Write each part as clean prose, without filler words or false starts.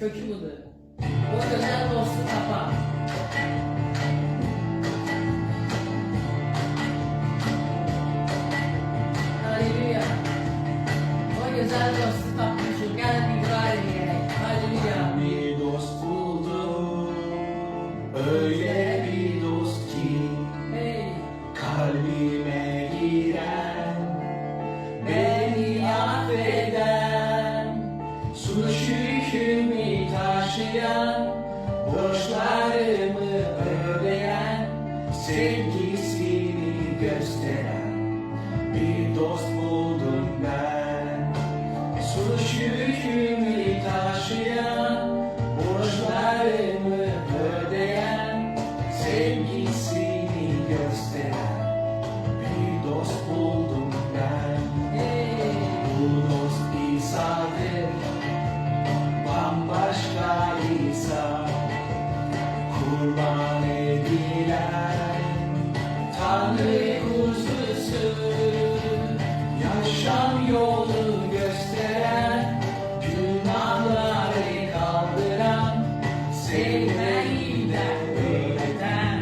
kökü budur. O güzel dostu tapar. Halleluya. O güzel dostu tapmışım. Gel bir dua edeyim. Halleluya. Bir dost buldum, öyle bir dost ki Hey. kalbime giren, beni affeden, suç yükümü taşıyan, borçlarımı ödeyen, sevgisini gösteren bir dost buldum ben. Suç yükümü taşıyan, borçlarımı ödeyen, sevgisini gösteren bir dost buldum ben. Hey. Bu dost İsa'dır, bambaşka İsa, kurban edilen Tanrı kuzusu, yaşam yolu gösteren, günahları kaldıran, sevmeyi öğreten,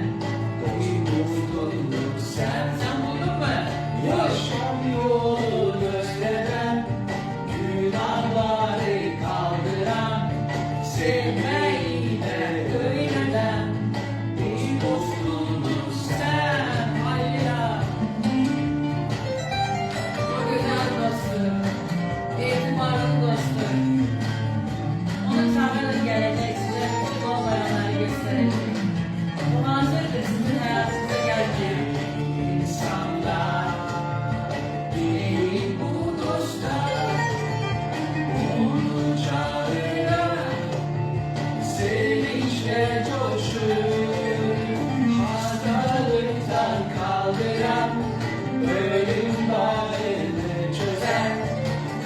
dost buldum sen. Sen buldun mu? Yaşam yolu gösteren, günahları kaldıran, sevmeyi de öğreten bir dost buldum sen. Halleluya. O güzel dostum. İtibarlı dostum. Onu çağırır gelecek, size bütün olmayanları gösterecek. O hazırdır sizin hayatınıza gelecek. İnsanlar değil bu dostlar, onu çağıran, sevinçle coşur, hastalıktan kaldıran, ölüm bağını çözen,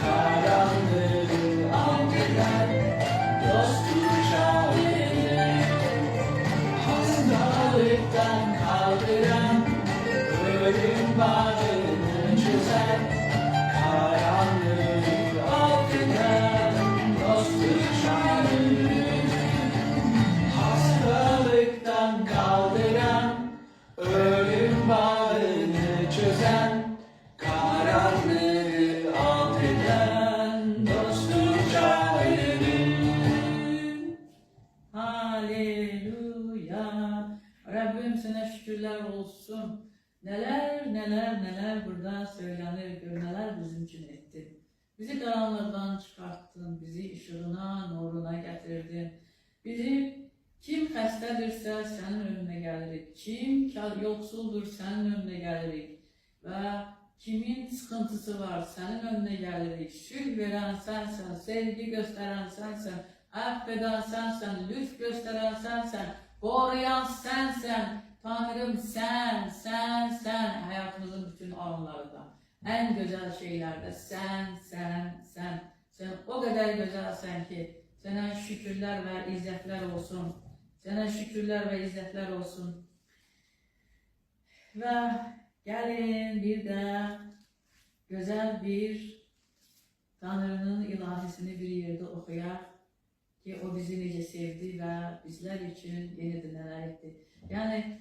karanlığı algılar, dostu çağırır, hastalıktan kaldıran, ölüm bağını çözen, karanlığı algılar, dostu çağırır, hastalıktan kaldıran, ölüm bağını çözen, karanlığı alt eden, dostu çağırır. Halleluya. Rabbim sana şükürler olsun. Neler neler neler burada söylenir, neler bizim için etti. Bizi karanlıktan çıkarttın, bizi ışığına, nuruna getirdin. Bizi kim xəstədirsə sənin önünə gəlirik, kim yoksuldur sənin önünə gəlirik və kimin sıkıntısı var sənin önünə gəlirik. Sülh verən sənsən, sevgi göstərən sənsən, əfv edən sənsən, lütf göstərən sənsən, qoruyan sənsən. Tanrım sen hayatımızın bütün anlarında, en güzel şeylerde sen o kadar güzelsen ki sana şükürler ve izzetler olsun. Sana şükürler ve izzetler olsun. Ve gelin bir de güzel bir Tanrı'nın ilahisini bir yerde okuyaq ki o bizi necə sevdi ve bizler için yenidir neler etti. Yani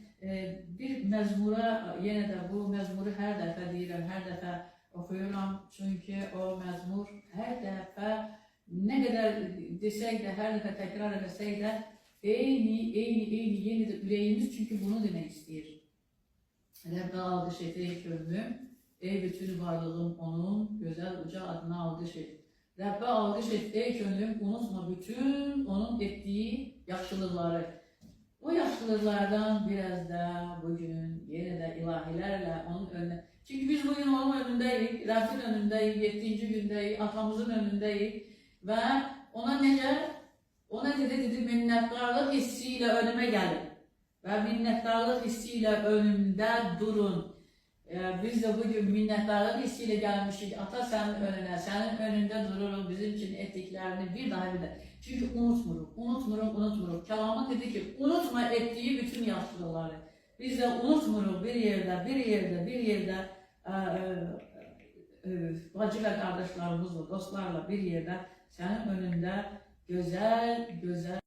bir mezmura, yine de bu mezmuru her defa deyirəm, her defa okuyuram. Çünkü o mezmur her defa ne kadar desək de, her defa tekrar etsək de eyni yenidir ürəyimiz, çünkü bunu demek istəyir. Rəbbə alqış et ey könlüm, ey bütün varlığım onun güzel uca adına alqış et. Rəbbə alqış et ey könlüm, unutma bütün onun ettiği yaxşılıqları. O yaşlılardan biraz da bugün yine de ilahilerle onun önüne. Çünkü biz bugün onun önündeyiz, Rabbin önündeyiz, 7. gündeyiz, atamızın önündeyiz ve ona dedi minnettarlık hissiyle önüme gelin ve minnettarlık hissiyle önümde durun. Biz de bugün minnettarlık hissiyle gelmişiz. Ata senin önüne, senin önünde dururuz bizim için ettiklerini bir daha. Çünkü unutmurum. Kelamı dedi ki unutma ettiği bütün yaşlıları. Biz de unutmurum bir yerde bacı ve kardeşlerimizle, dostlarla bir yerde senin önünde güzel, güzel.